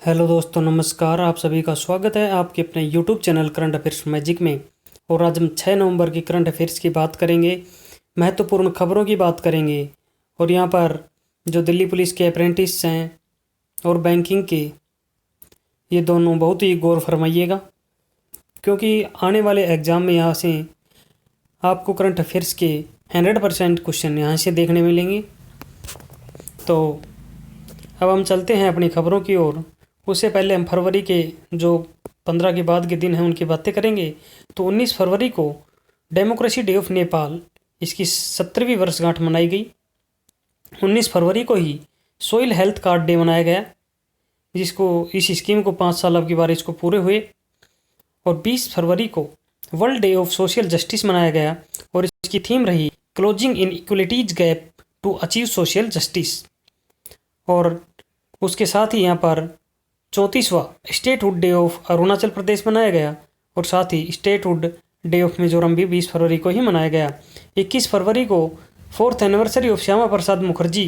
Hello दोस्तों, नमस्कार। आप सभी का स्वागत है आपके अपने YouTube channel current affairs magic में। और आज हम 6 नवंबर की करंट अफेयर्स की बात करेंगे, महत्वपूर्ण खबरों की बात करेंगे। और यहाँ पर जो दिल्ली पुलिस के अप्रेंटिस हैं और बैंकिंग के, ये दोनों बहुत ही गौर फरमाइएगा, क्योंकि आने वाले एग्ज़ाम में यहाँ से आपको करंट अफेयर्स के 100% क्वेश्चन यहाँ से देखने मिलेंगे। तो अब हम चलते हैं अपनी खबरों की ओर। उससे पहले हम फरवरी के जो 15 के बाद के दिन हैं उनकी बातें करेंगे। तो 19 फरवरी को डेमोक्रेसी डे ऑफ नेपाल, इसकी 17वीं वर्षगांठ मनाई गई। 19 फरवरी को ही सोइल हेल्थ कार्ड डे मनाया गया, जिसको इस स्कीम को 5 साल अब की बार इसको पूरे हुए। और 20 फरवरी को world day of social justice मनाया गया और इसकी थीम रही closing in inequalities gap to achieve social justice. और उसके साथ ही यहाँ पर 34वां statehood day of Arunachal Pradesh मनाया गया और साथ ही स्टेटहुड डे ऑफ मिजोरम भी 20 फरवरी को ही मनाया गया। 21 फरवरी को 4th anniversary of Shyama Prasad Mukherjee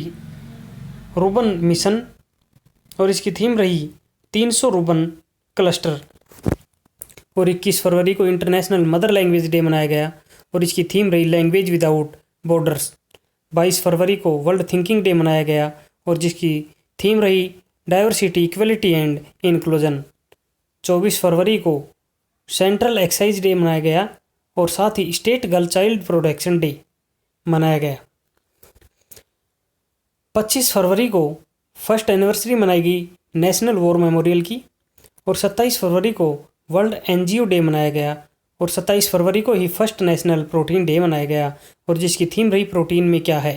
rurban mission और इसकी थीम रही 300 रूबन क्लस्टर। और 21 फरवरी को इंटरनेशनल मदर लैंग्वेज डे मनाया गया और इसकी थीम रही लैंग्वेज विदाउट बॉर्डर्स। 22 फरवरी को वर्ल्ड थिंकिंग डे मनाया गया और जिसकी थीम रही डाइवर्सिटी, इक्वलिटी एंड इंक्लूजन। 24 फरवरी को सेंट्रल एक्साइज डे मनाया गया और साथ ही state girl child protection day मनाया गया। 25 फरवरी को फर्स्ट एनिवर्सरी मनाई गई नेशनल वॉर मेमोरियल की और 27 फरवरी को वर्ल्ड एनजीओ डे मनाया गया और 27 फरवरी को ही फर्स्ट नेशनल प्रोटीन डे मनाया गया और जिसकी थीम रही प्रोटीन में क्या है,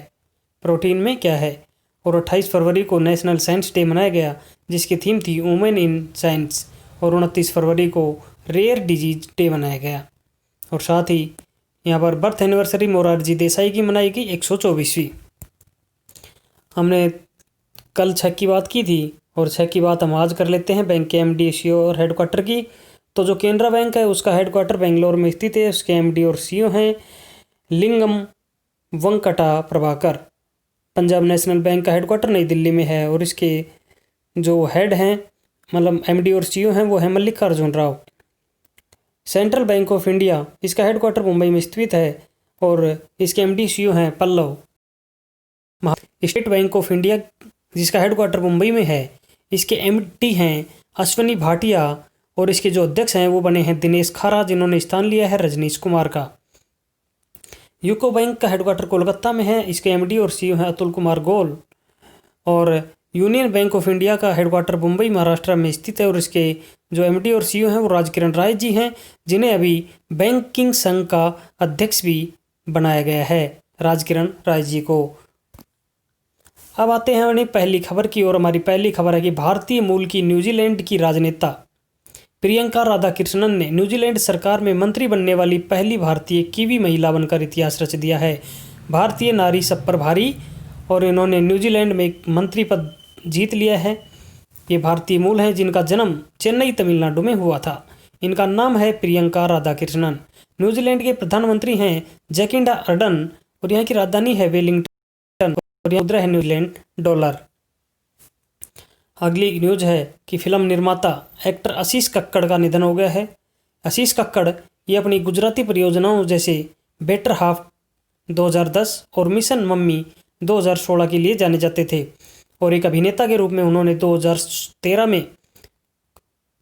प्रोटीन में क्या है। और 28 फरवरी को नेशनल साइंस डे मनाया गया जिसकी थीम थी वुमेन इन साइंस। और 29 फरवरी को रेयर डिजीज डे मनाया गया और साथ ही यहाँ पर बर्थ एनिवर्सरी मोरारजी देसाई की मनाई गई 124वीं। हमने कल 6 की बात की थी और 6 की बात हम आज कर लेते हैं बैंक के एमडी, सीईओ और हेडक्वार्टर की। तो जो केनरा बैंक है उसका हेडक्वार्टर बेंगलोर में स्थित है। उसके एमडी और सीईओ हैं लिंगम वंकटा प्रभाकर। पंजाब नेशनल बैंक का हेडक्वार्टर नई दिल्ली में है और इसके जो हेड हैं, मतलब एमडी और सीईओ हैं, वो है Mallikarjun Rao. Central bank of India, इसका हेडक्वार्टर मुंबई में स्थित है और इसके एमडी सीईओ हैं Pallav. State bank of India, जिसका हेडक्वार्टर मुंबई में है, इसके एमडी हैं अश्वनी भाटिया और इसके जो अध्यक्ष हैं वो बने हैं दिनेश खारा, जिन्होंने स्थान लिया है रजनीश कुमार का। यूको बैंक का हेडक्वार्टर कोलकाता में है, इसके एमडी और सीईओ हैं अतुल कुमार गोल। और यूनियन बैंक ऑफ इंडिया का हेडक्वार्टर मुंबई महाराष्ट्र में स्थित है और इसके जो एमडी और सीईओ हैं वो राजकिरण राय जी हैं, जिन्हें अभी बैंकिंग संघ का अध्यक्ष भी बनाया गया है, राजकिरण राय जी को। अब आते हैं अपनी पहली खबर की ओर। हमारी पहली खबर है कि भारतीय मूल की न्यूजीलैंड की राजनेता प्रियंका राधाकृष्णन ने न्यूजीलैंड सरकार में मंत्री बनने वाली पहली भारतीय कीवी महिला बनकर इतिहास रच दिया है। भारतीय नारी सब पर भारी और इन्होंने न्यूजीलैंड में एक मंत्री पद जीत लिया है। ये भारतीय मूल हैं जिनका जन्म चेन्नई तमिलनाडु में हुआ था। इनका नाम है प्रियंका राधाकृष्णन। न्यूजीलैंड के प्रधानमंत्री हैं जैकिंडा अर्डन और यहाँ की राजधानी है वेलिंगटन और यहाँ मुद्रा है न्यूजीलैंड डॉलर। अगली न्यूज है कि फिल्म निर्माता एक्टर आशीष कक्कड़ का निधन हो गया है। आशीष कक्कड़ ये अपनी गुजराती परियोजनाओं जैसे बेटर हाफ 2010 और मिशन मम्मी 2016 के लिए जाने जाते थे और एक अभिनेता के रूप में उन्होंने 2013 में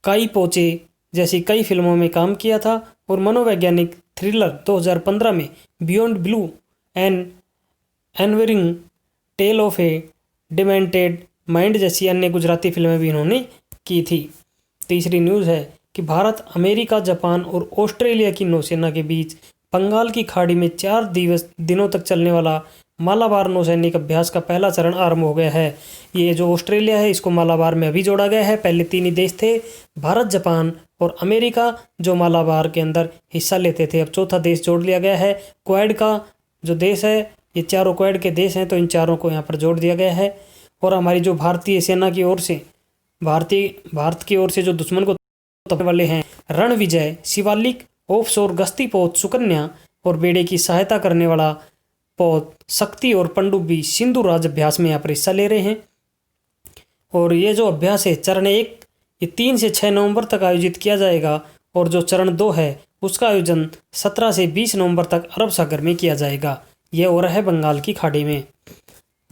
काई पोचे जैसी कई फिल्मों में काम किया था और मनोवैज्ञानिक थ्रिलर 2015 में Beyond Blue an Unerring Tale of a Demented Mind जैसी अन्य गुजराती फिल्में भी इन्होंने की थी। तीसरी न्यूज़ है कि भारत, अमेरिका, जापान और ऑस्ट्रेलिया की नौसेना के बीच बंगाल की खाड़ी में 4 दिनों तक चलने वाला मालाबार नौसैनिक अभ्यास का पहला चरण आरंभ हो गया है। ये जो ऑस्ट्रेलिया है इसको मालाबार में अभी जोड़ा गया है। पहले 3 ही देश थे, भारत, जापान और अमेरिका, जो मालाबार के अंदर हिस्सा लेते थे। अब चौथा देश जोड़ लिया गया है। क्वाड का जो देश है, ये चारों क्वाड के देश हैं, तो इन चारों को यहाँ पर जोड़ दिया गया है। और हमारी जो भारतीय सेना की ओर से, भारत की ओर से जो दुश्मन को तोड़ने वाले हैं रण विजय, शिवालिक, ऑफशोर गश्ती पोत सुकन्या और बेड़े की सहायता करने वाला पोत शक्ति और पनडुब्बी सिंधु राज अभ्यास में यहाँ पर हिस्सा ले रहे हैं। और ये जो अभ्यास है चरण 1 ये 3 से 6 नवंबर तक आयोजित किया जाएगा और जो चरण 2 है उसका आयोजन 17 से 20 नवंबर तक अरब सागर में किया जाएगा। यह हो रहा है बंगाल की खाड़ी में।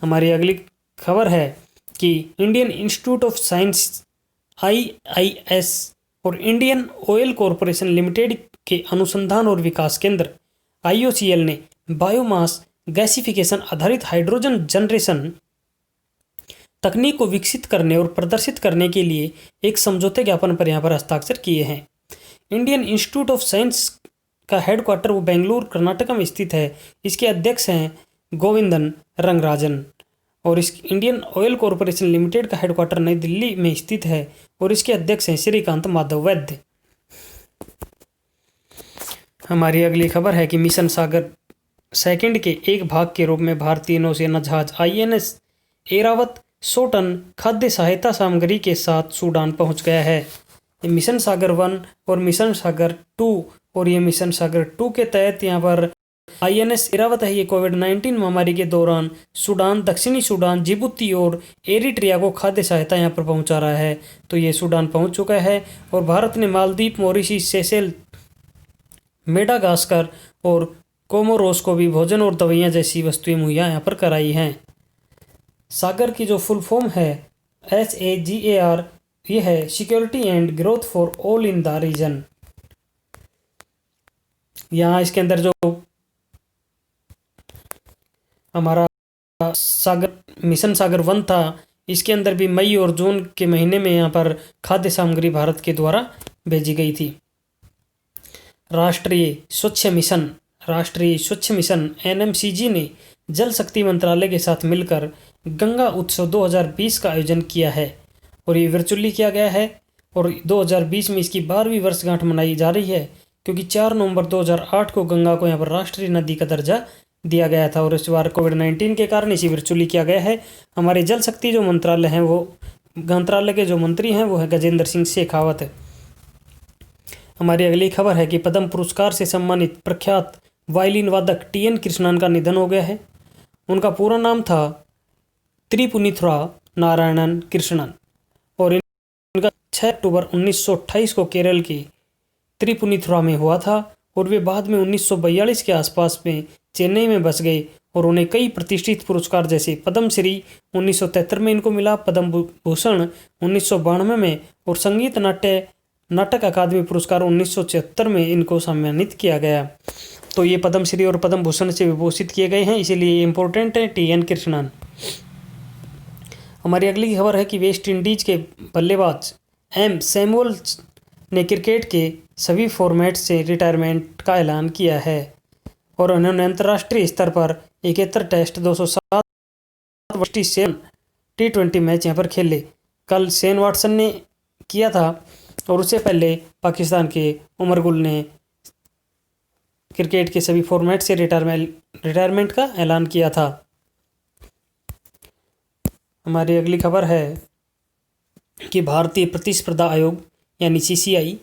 हमारी अगली खबर है कि Indian institute of science IIS और इंडियन ऑयल कॉरपोरेशन लिमिटेड के अनुसंधान और विकास केंद्र IOCL ने बायोमास गैसिफिकेशन आधारित हाइड्रोजन जनरेशन तकनीक को विकसित करने और प्रदर्शित करने के लिए एक समझौते ज्ञापन पर यहाँ पर हस्ताक्षर किए हैं। इंडियन इंस्टीट्यूट ऑफ साइंस का हेडक्वार्टर वो बेंगलुरु कर्नाटक में स्थित है। इसके अध्यक्ष हैं गोविंदन रंगराजन और इस इंडियन ऑयल कॉरपोरेशन लिमिटेड का हेडक्वार्टर नई दिल्ली में स्थित है और इसके अध्यक्ष हैं श्रीकांत माधव वैद्य। हमारी अगली खबर है कि मिशन सागर सेकंड के एक भाग के रूप में भारतीय नौसेना जहाज INS एरावत 100 टन खाद्य सहायता सामग्री के साथ सूडान पहुंच गया है। ये मिशन सागर 1 और मिशन सागर 2 और ये मिशन सागर 2 के तहत यहाँ पर INS एरावत है। ये कोविड-19 महामारी के दौरान सूडान, दक्षिणी सूडान, जिबूती और एरिट्रिया को खाद्य सहायता यहाँ पर पहुँचा रहा है। तो ये सूडान पहुँच चुका है और भारत ने मालदीव, मॉरिशस, सेशेल, मेडागास्कर और कोमोरोस को भी भोजन और दवाइयाँ जैसी वस्तुएं मुहैया यहाँ पर कराई हैं। सागर की जो फुल फॉर्म है SAGAR, ये है security and growth for all in the region. यहाँ इसके अंदर जो हमारा मिशन सागर 1 था, इसके अंदर भी मई और जून के महीने में यहाँ पर खाद्य सामग्री भारत के द्वारा भेजी गई थी। राष्ट्रीय स्वच्छ मिशन NMCG ने जल शक्ति मंत्रालय के साथ मिलकर गंगा उत्सव 2020 का आयोजन किया है और ये वर्चुअली किया गया है और 2020 में इसकी 12वीं वर्षगांठ मनाई जा रही है क्योंकि 4 नवंबर 2008 को गंगा को यहाँ पर राष्ट्रीय नदी का दर्जा दिया गया था और इस बार कोविड-19 के कारण इसी वर्चुअली किया गया है। हमारे जल शक्ति जो मंत्रालय हैं वो मंत्रालय के जो मंत्री हैं वो है गजेंद्र सिंह शेखावत है। हमारी अगली खबर है कि पद्म पुरस्कार से सम्मानित प्रख्यात वायलिन वादक TN कृष्णन का निधन हो गया है। उनका पूरा नाम था त्रिपुनिथुरा नारायणन कृष्णन और इनका 6 अक्टूबर 1928 को केरल के त्रिपुनिथुरा में हुआ था और वे बाद में 1942 के आसपास में चेन्नई में बस गए और उन्हें कई प्रतिष्ठित पुरस्कार जैसे पद्मश्री 1973 में इनको मिला, पद्म भूषण 1992 में और संगीत नाटक अकादमी पुरस्कार 1976 में इनको सम्मानित किया गया। तो ये पद्मश्री और पद्म भूषण से विभूषित किए गए हैं, इसीलिए इम्पोर्टेंट है TN कृष्णन। हमारी अगली खबर है कि वेस्ट इंडीज के बल्लेबाज M सैमुअल्स ने क्रिकेट के सभी फॉर्मेट से रिटायरमेंट का ऐलान किया है और उन्होंने अंतर्राष्ट्रीय स्तर पर 71 टेस्ट 207 T20 मैच यहाँ पर खेले। कल शेन वाटसन ने किया था और उससे पहले पाकिस्तान के उमर गुल ने क्रिकेट के सभी फॉर्मेट से रिटायरमेंट का ऐलान किया था। हमारी अगली खबर है कि भारतीय प्रतिस्पर्धा आयोग यानी CCI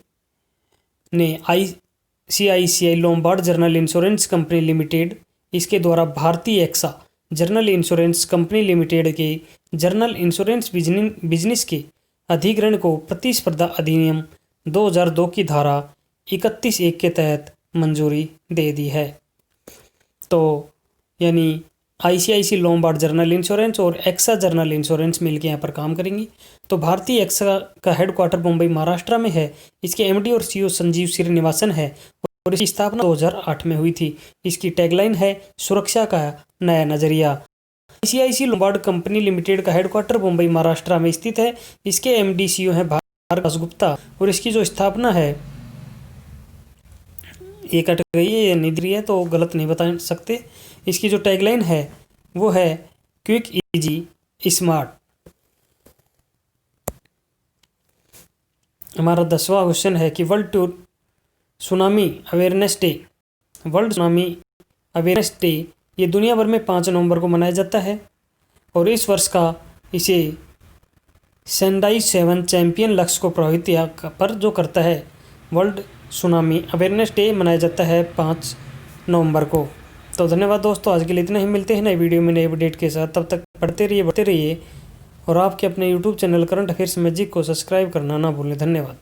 ने ICICI Lombard general insurance company limited इसके द्वारा भारतीय AXA general insurance company limited के जनरल इंश्योरेंस बिजनेस के अधिग्रहण को प्रतिस्पर्धा अधिनियम 2002 की धारा 31(1) के तहत मंजूरी दे दी है। तो यानी ICICI लोम्बार्ड जनरल इंश्योरेंस और एक्सा जनरल इंश्योरेंस मिलकर यहाँ पर काम करेंगी। तो भारतीय एक्सा का हेडक्वार्टर मुंबई महाराष्ट्र में है। इसके MD और CEO संजीव श्रीनिवासन है और इसकी स्थापना 2008 में हुई थी। इसकी टैगलाइन है सुरक्षा का नया नजरिया। ICICI लोम्बार्ड कंपनी लिमिटेड का हेडक्वार्टर मुंबई महाराष्ट्र में स्थित है। इसके MD CEO हैं भारत गुप्ता और इसकी जो स्थापना है ये कट गई है, ये निधि है तो गलत नहीं बता सकते। इसकी जो टैगलाइन है वो है क्विक इजी स्मार्ट। हमारा 10वां क्वेश्चन है कि वर्ल्ड सुनामी अवेयरनेस डे ये दुनिया भर में 5 नवंबर को मनाया जाता है और इस वर्ष का इसे सेंडाई 7 चैंपियन लक्ष्य को प्रभावित पर जो करता है। वर्ल्ड सुनामी अवेयरनेस डे मनाया जाता है 5 नवंबर को। तो धन्यवाद दोस्तों, आज के लिए इतना ही। मिलते हैं नए वीडियो में नए अपडेट के साथ। तब तक पढ़ते रहिए, बढ़ते रहिए। और आपके अपने YouTube channel current affairs magic को सब्सक्राइब करना ना भूलें। धन्यवाद।